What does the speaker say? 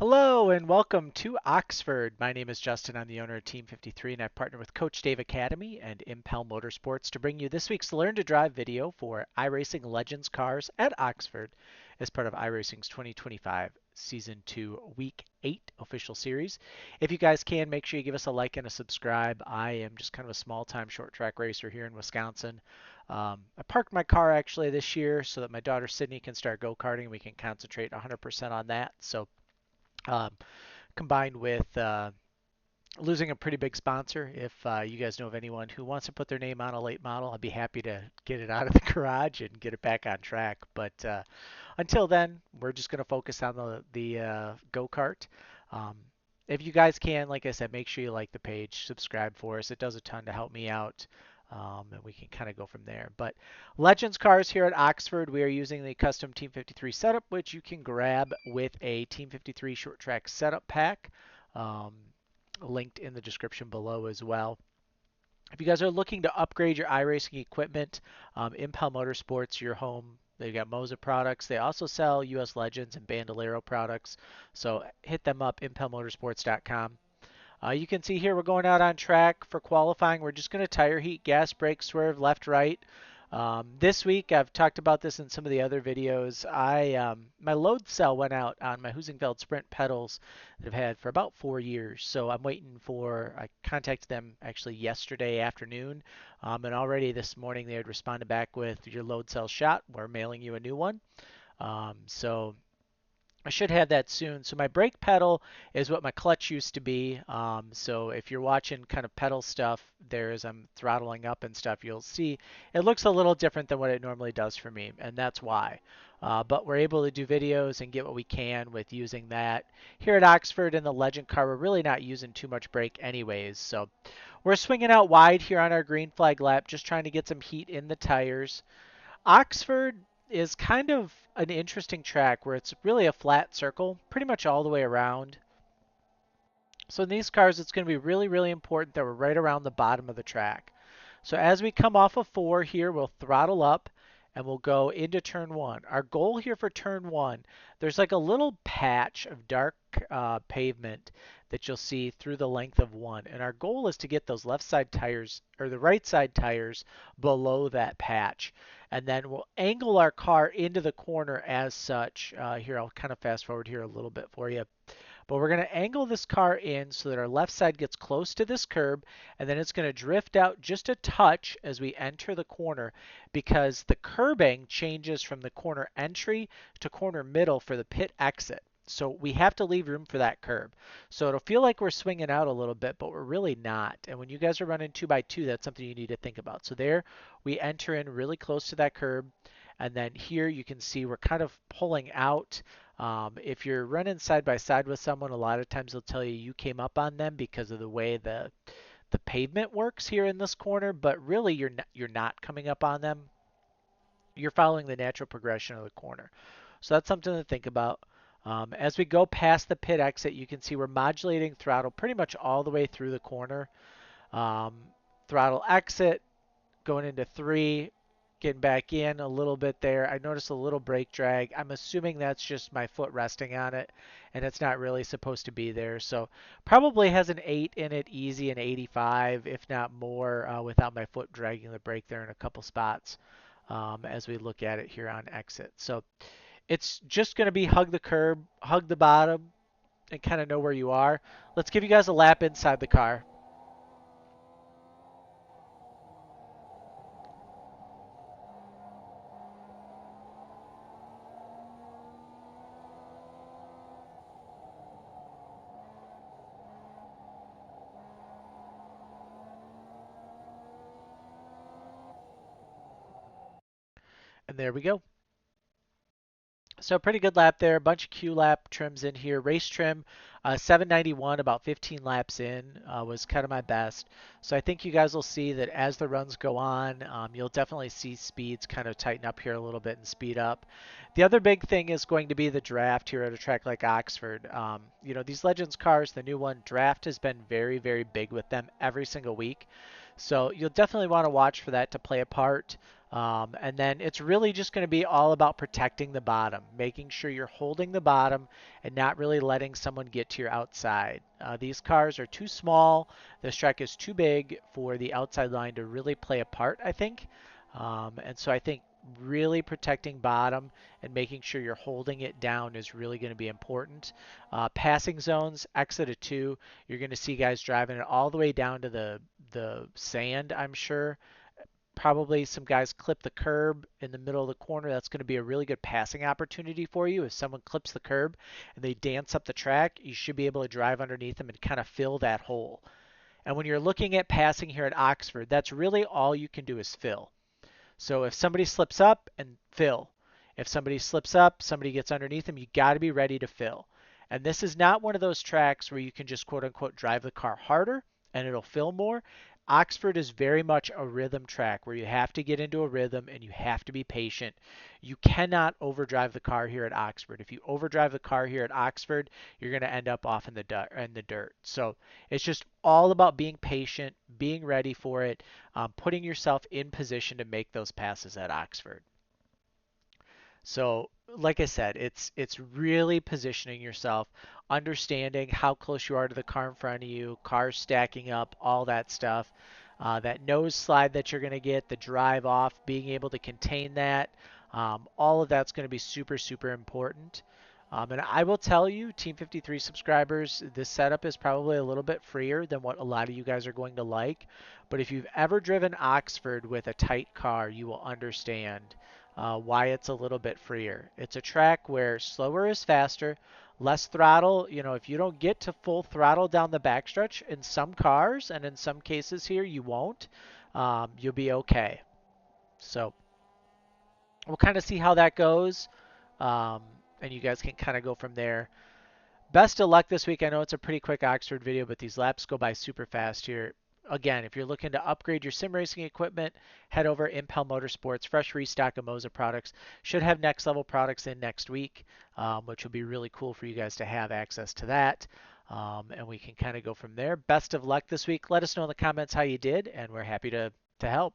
Hello and welcome to Oxford. My name is Justin. I'm the owner of Team 53 and I've partnered with Coach Dave Academy and Impel Motorsports to bring you this week's Learn to Drive video for iRacing Legends cars at Oxford as part of iRacing's 2025 Season 2 Week 8 official series. If you guys can, make sure you give us a like and a subscribe. I am just kind of a small-time short track racer here in Wisconsin. I parked my car actually this year so that my daughter Sydney can start go-karting. We can concentrate 100% on that. So um, combined with losing a pretty big sponsor. If you guys know of anyone who wants to put their name on a late model, I'd be happy to get it out of the garage and get it back on track. But until then, we're just going to focus on the go-kart. Um, if you guys can, like I said, make sure you like the page, subscribe for us. It does a ton to help me out. And we can kind of go from there. But Legends cars here at Oxford, we are using the custom Team 53 setup, which you can grab with a Team 53 short track setup pack, linked in the description below as well. If you guys are looking to upgrade your iRacing equipment, Impel Motorsports, your home. They've got Moza products. They also sell US Legends and Bandolero products. So hit them up, impelmotorsports.com. You can see here we're going out on track for qualifying. We're just going to tire heat, gas, brake, swerve, left, right. This week, I've talked about this in some of the other videos. My load cell went out on my Husingfeld Sprint pedals that I've had for about 4 years. So I'm waiting for, I contacted them actually yesterday afternoon. And already this morning they had responded back with your load cell shot. We're mailing you a new one. So I should have that soon. So my brake pedal is what my clutch used to be. So if you're watching kind of pedal stuff there as I'm throttling up and stuff, you'll see it looks a little different than what it normally does for me, and that's why. But we're able to do videos and get what we can with using that. Here at Oxford in the Legend car, we're really not using too much brake anyways. So we're swinging out wide here on our green flag lap, just trying to get some heat in the tires. Oxford is kind of an interesting track where it's really a flat circle pretty much all the way around. So in these cars, it's going to be really, really important that we're right around the bottom of the track. So as we come off of 4 here, we'll throttle up and we'll go into turn 1. Our goal here for turn 1, there's like a little patch of dark pavement that you'll see through the length of 1. And our goal is to get those left side tires or the right side tires below that patch. And then we'll angle our car into the corner as such. Here, I'll kind of fast forward here a little bit for you. But we're going to angle this car in so that our left side gets close to this curb, and then it's going to drift out just a touch as we enter the corner because the curbing changes from the corner entry to corner middle for the pit exit. So we have to leave room for that curb. So it'll feel like we're swinging out a little bit, but we're really not. And when you guys are running 2x2, that's something you need to think about. So there we enter in really close to that curb. And then here you can see we're kind of pulling out. If you're running side by side with someone, a lot of times they'll tell you came up on them because of the way the pavement works here in this corner, but really you're not coming up on them. You're following the natural progression of the corner. So that's something to think about. As we go past the pit exit, you can see we're modulating throttle pretty much all the way through the corner. Um, Throttle exit, going into 3, getting back in a little bit there. I noticed a little brake drag. I'm assuming that's just my foot resting on it, and it's not really supposed to be there. So probably has an 8 in it, easy, an 85, if not more, without my foot dragging the brake there in a couple spots as we look at it here on exit. So it's just going to be hug the curb, hug the bottom, and kind of know where you are. Let's give you guys a lap inside the car. And there we go. So pretty good lap there. A bunch of Q lap trims in here. Race trim, 791, about 15 laps in, was kind of my best. So I think you guys will see that as the runs go on, you'll definitely see speeds kind of tighten up here a little bit and speed up. The other big thing is going to be the draft here at a track like Oxford. These Legends cars, the new one, draft has been very, very big with them every single week. So you'll definitely want to watch for that to play a part. And then it's really just going to be all about protecting the bottom, making sure you're holding the bottom and not really letting someone get to your outside. These cars are too small. This track is too big for the outside line to really play a part, I think. And so I think really protecting bottom and making sure you're holding it down is really going to be important. Passing zones, exit of two, you're going to see guys driving it all the way down to the sand, I'm sure. Probably some guys clip the curb in the middle of the corner. That's going to be a really good passing opportunity for you. If someone clips the curb and they dance up the track, you should be able to drive underneath them and kind of fill that hole. And when you're looking at passing here at Oxford, that's really all you can do is fill. So if somebody slips up and fill. If somebody slips up, somebody gets underneath them, you got to be ready to fill. And this is not one of those tracks where you can just quote unquote drive the car harder and it'll fill more. Oxford is very much a rhythm track where you have to get into a rhythm and you have to be patient. You cannot overdrive the car here at Oxford. If you overdrive the car here at Oxford, you're going to end up off in the dirt. So it's just all about being patient, being ready for it, putting yourself in position to make those passes at Oxford. So, like I said, it's really positioning yourself, understanding how close you are to the car in front of you, cars stacking up, all that stuff. That nose slide that you're going to get, the drive off, being able to contain that, all of that's going to be super, super important. And I will tell you, Team 53 subscribers, this setup is probably a little bit freer than what a lot of you guys are going to like. But if you've ever driven Oxford with a tight car, you will understand why it's a little bit freer. It's a track where slower is faster, less throttle. You know, if you don't get to full throttle down the backstretch in some cars, and in some cases here you won't, you'll be okay. So we'll kind of see how that goes, um, and you guys can kind of go from there. Best of luck this week. I know it's a pretty quick Oxford video, but these laps go by super fast here. Again, if you're looking to upgrade your sim racing equipment, head over Impel Motorsports. Fresh restock of Moza products. Should have next level products in next week, which will be really cool for you guys to have access to that. And we can kind of go from there. Best of luck this week. Let us know in the comments how you did, and we're happy to help.